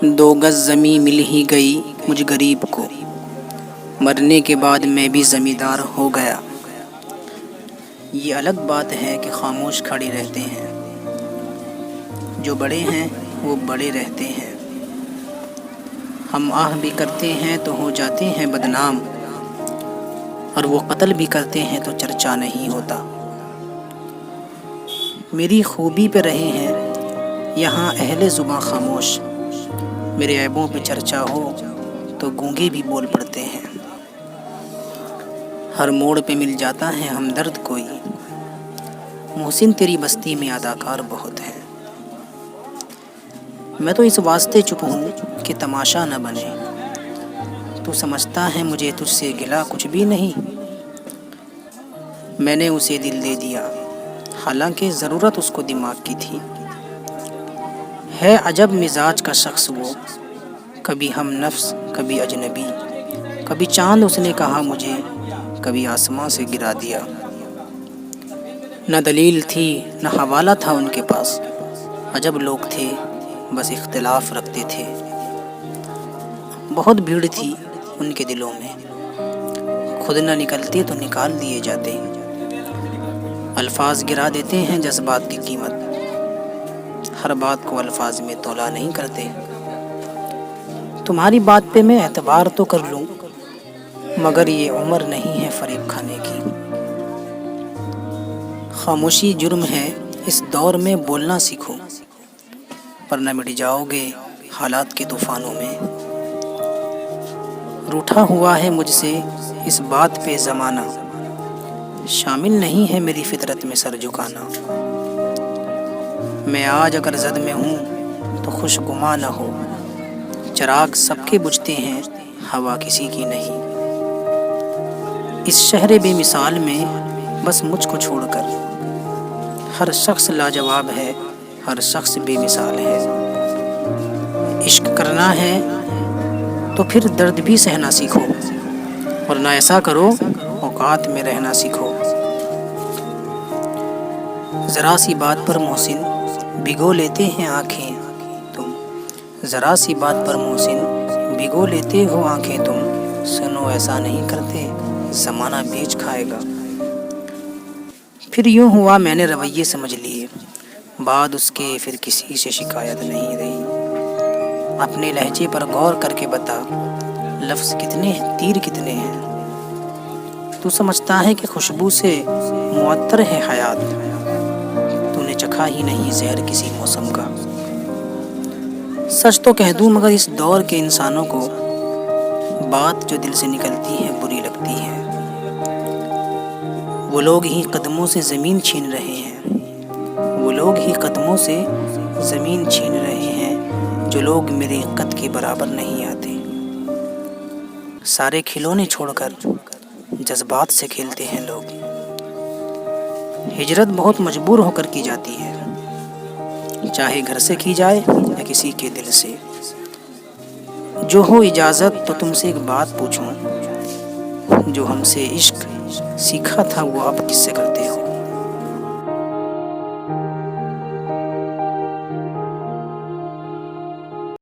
دو گز زمیں مل ہی گئی مجھ غریب کو، مرنے کے بعد میں بھی زمیندار ہو گیا۔ یہ الگ بات ہے کہ خاموش کھڑے رہتے ہیں، جو بڑے ہیں وہ بڑے رہتے ہیں۔ ہم آہ بھی کرتے ہیں تو ہو جاتے ہیں بدنام، اور وہ قتل بھی کرتے ہیں تو چرچا نہیں ہوتا۔ میری خوبی پہ رہے ہیں یہاں اہل زباں خاموش، میرے عیبوں پہ چرچا ہو تو گونگے بھی بول پڑتے ہیں۔ ہر موڑ پہ مل جاتا ہے ہمدرد کوئی، محسن تیری بستی میں اداکار بہت ہیں۔ میں تو اس واسطے چپ ہوں کہ تماشا نہ بنے، تو سمجھتا ہے مجھے تجھ سے گلہ کچھ بھی نہیں۔ میں نے اسے دل دے دیا حالانکہ ضرورت اس کو دماغ کی تھی۔ ہے عجب مزاج کا شخص وہ، کبھی ہم نفس کبھی اجنبی، کبھی چاند اس نے کہا مجھے، کبھی آسماں سے گرا دیا۔ نہ دلیل تھی نہ حوالہ تھا ان کے پاس، عجب لوگ تھے بس اختلاف رکھتے تھے۔ بہت بھیڑ تھی ان کے دلوں میں، خود نہ نکلتے تو نکال دیے جاتے۔ الفاظ گرا دیتے ہیں جذبات کی قیمت، ہر بات کو الفاظ میں تولا نہیں کرتے۔ تمہاری بات پہ میں اعتبار تو کر لوں، مگر یہ عمر نہیں ہے فریب کھانے کی۔ خاموشی جرم ہے اس دور میں، بولنا سیکھو ورنہ مٹ جاؤ گے حالات کے طوفانوں میں۔ روٹھا ہوا ہے مجھ سے اس بات پہ زمانہ، شامل نہیں ہے میری فطرت میں سر جھکانا۔ میں آج اگر زد میں ہوں تو خوش گماں نہ ہو، چراغ سب کے بجھتے ہیں ہوا کسی کی نہیں۔ اس شہر بے مثال میں بس مجھ کو چھوڑ کر ہر شخص لاجواب ہے، ہر شخص بے مثال ہے۔ عشق کرنا ہے تو پھر درد بھی سہنا سیکھو، ورنہ ایسا کرو اوقات میں رہنا سیکھو۔ ذرا سی بات پر محسن بھگو لیتے ہیں آنکھیں تم، ذرا سی بات پر محسن بھگو لیتے ہو آنکھیں تم۔ سنو ایسا نہیں کرتے زمانہ بیچ کھائے گا۔ پھر یوں ہوا میں نے رویے سمجھ لیے، بعد اس کے پھر کسی سے شکایت نہیں رہی۔ اپنے لہجے پر غور کر کے بتا لفظ کتنے ہیں تیر کتنے ہیں۔ تو سمجھتا ہے کہ خوشبو سے معطر ہے حیات، تو نے چکھا ہی نہیں زہر کسی موسم کا۔ سچ تو کہہ دوں مگر اس دور کے انسانوں کو بات جو دل سے نکلتی ہے بری لگتی ہے۔ وہ لوگ ہی قدموں سے زمین چھین رہے ہیں، وہ لوگ ہی قدموں سے زمین چھین رہے ہیں، جو لوگ میرے قد کے برابر نہیں آتے۔ سارے کھلونے چھوڑ کر جذبات سے کھیلتے ہیں لوگ۔ ہجرت بہت مجبور ہو کر کی جاتی ہے، چاہے گھر سے کی جائے یا کسی کے دل سے۔ جو ہو اجازت تو تم سے ایک بات پوچھوں، جو ہم سے عشق سیکھا تھا وہ اب کس سے کرتے